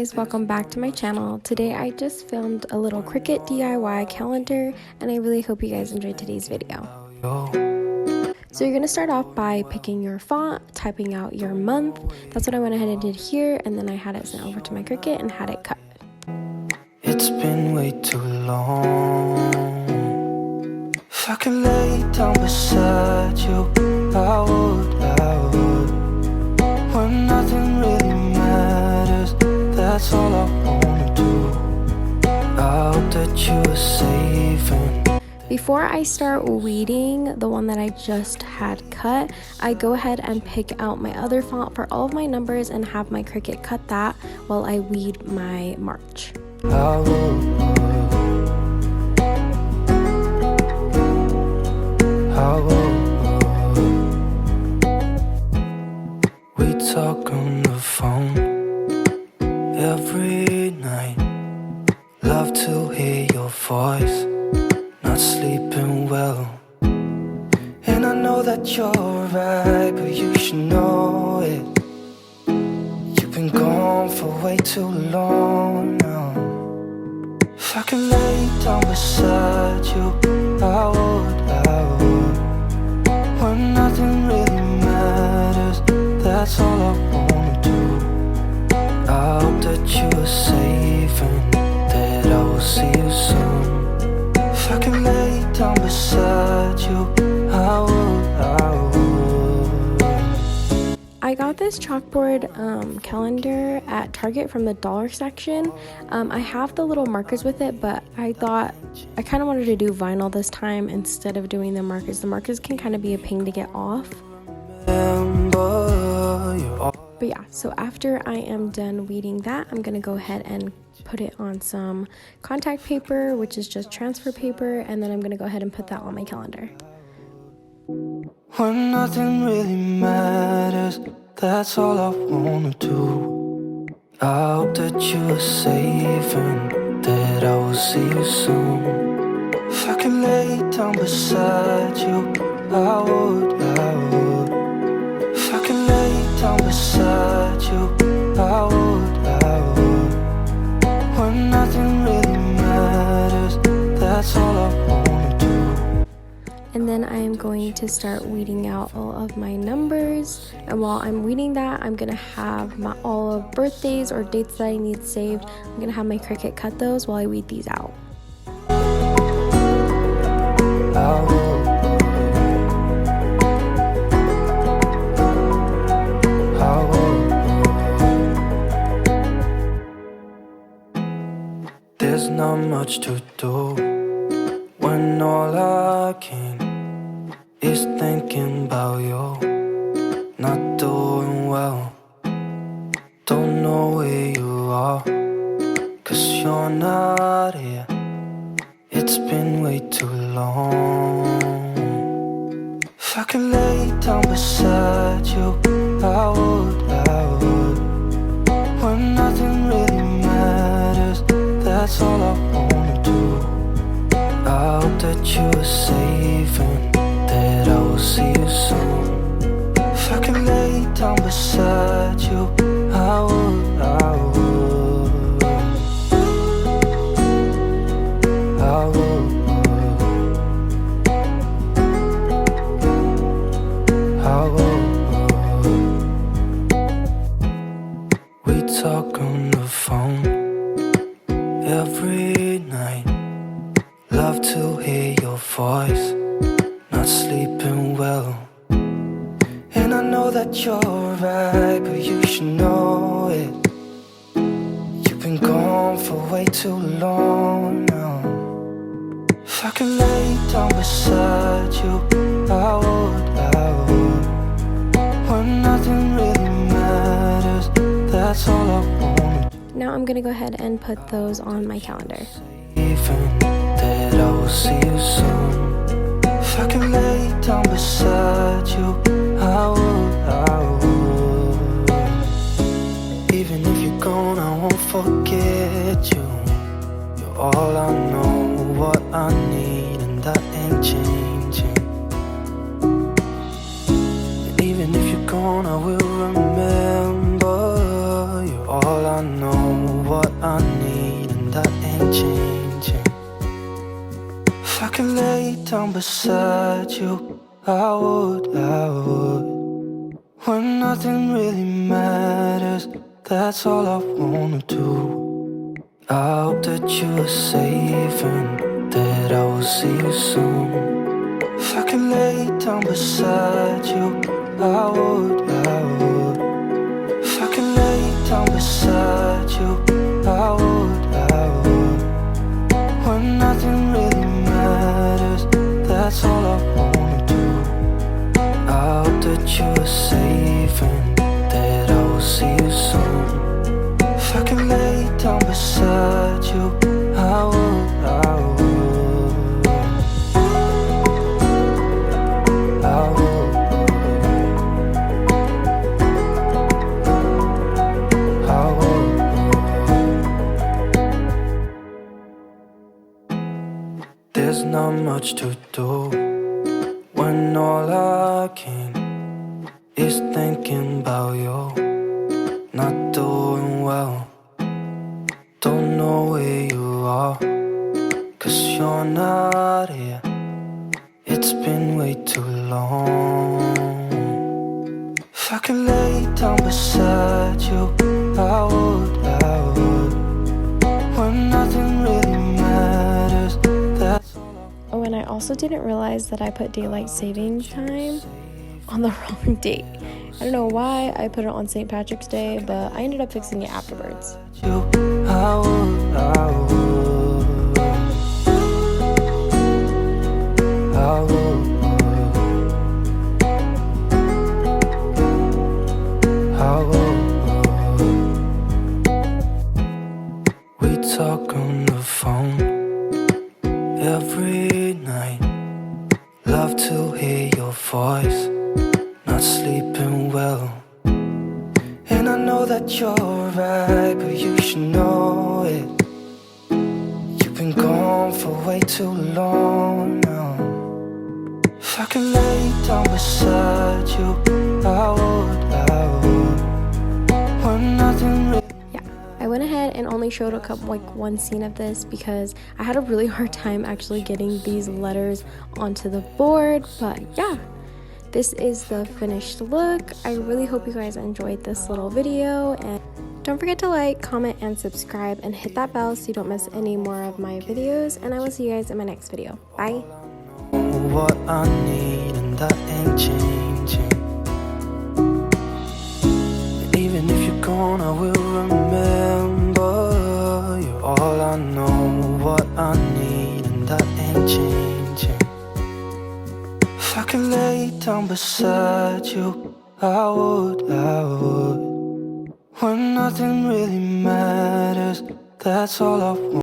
guys, welcome back to my channel. Today I just filmed a little Cricut DIY calendar and I really hope you guys enjoyed today's video. So you're going to start off by picking your font, typing out your month. That's what I went ahead and did here, and then I had it sent over to my Cricut and had it cut. It's been way too long. If I could lay down beside you, I would. When nothing really matters, that's all I wanna do. I hope that you are safe and before I start weeding the one that I just had cut, I go ahead and pick out my other font for all of my numbers and have my Cricut cut that while I weed my March. I would. We talk on the phone every night. Love to hear your voice. Not sleeping well, and I know that you're right, but you should know it. You've been gone for way too long now. If I could lay down beside you, I would. When nothing really matters, that's all I wanna do. I hope that you are safe and that I will see you soon. If I can lay down beside you, I would. I got this chalkboard calendar at Target from the dollar section. I have the little markers with it, but I thought I kind of wanted to do vinyl this time instead of doing the markers. The markers can kind of be a pain to get off. But yeah, so after I am done weeding that, I'm going to go ahead and put it on some contact paper, which is just transfer paper, and then I'm going to go ahead and put that on my calendar. When nothing really matters, that's all I wanna do. I hope that you are safe and that I will see you soon. If I can lay down beside you, I would. If I can lay down beside you, I would. When nothing really matters, that's all I wanna do. And then I am going to start weeding out all of my numbers. And while I'm weeding that, I'm going to have all of birthdays or dates that I need saved. I'm going to have my Cricut cut those while I weed these out. There's not much to do when all I can is thinking about you. Not doing well, don't know where you are, 'cause you're not here. It's been way too long. If I could lay down beside you, I would. When nothing really matters, that's all I wanna do. I hope that you are safe and that I will see you soon. If I can lay down beside you, I would. We talk on the phone every night. Love to hear your voice. Not sleeping well, and I know that you're right, but you should know it. You've been gone for way too long now. If I can lay down beside you, I would. When nothing really matters, that's all I want. Now I'm going to go ahead and put those on my calendar. Even that I will see you soon. If I can lay down beside you, I would. Even if you're gone, I won't forget you. You're all I know, what I need, and that ain't changing. And even if you're gone, I will remember. You're all I know. know what I need, and that ain't changing. If I could lay down beside you, I would. When nothing really matters, that's all I wanna do. I hope that you are safe and that I will see you soon. If I could lay down beside you, I would. If I could lay down beside you, I would. When nothing really matters, that's all I wanna do. I hope that you are safe and that I will see you soon. If I could lay down beside you, I would. I would. There's not much to do when all I can is thinking about you. Not doing well, don't know where you are, 'cause you're not here. It's been way too long. If I could lay down beside you, I would. When nothing really matters, that's all I. Oh, and I also didn't realize that I put daylight saving time on the wrong date. I don't know why I put it on St. Patrick's Day, but I ended up fixing it afterwards. We talk on the phone every night. Love to hear your voice. Not sleeping well, and I know that you're right, but you should know it. You've been gone for way too long now. If I could lay down beside you, I would. When nothing really. I went ahead and only showed one scene of this because I had a really hard time actually getting these letters onto the board. But yeah, this is the finished look. I really hope you guys enjoyed this little video, and don't forget to like, comment, and subscribe, and hit that bell so you don't miss any more of my videos, and I will see you guys in my next video. Bye. What I need, and that ain't changing. Even if you're gone, I will remember. You're all I know, what I need, and that ain't changing. If I could lay down beside you, I would. When nothing really matters, that's all I want.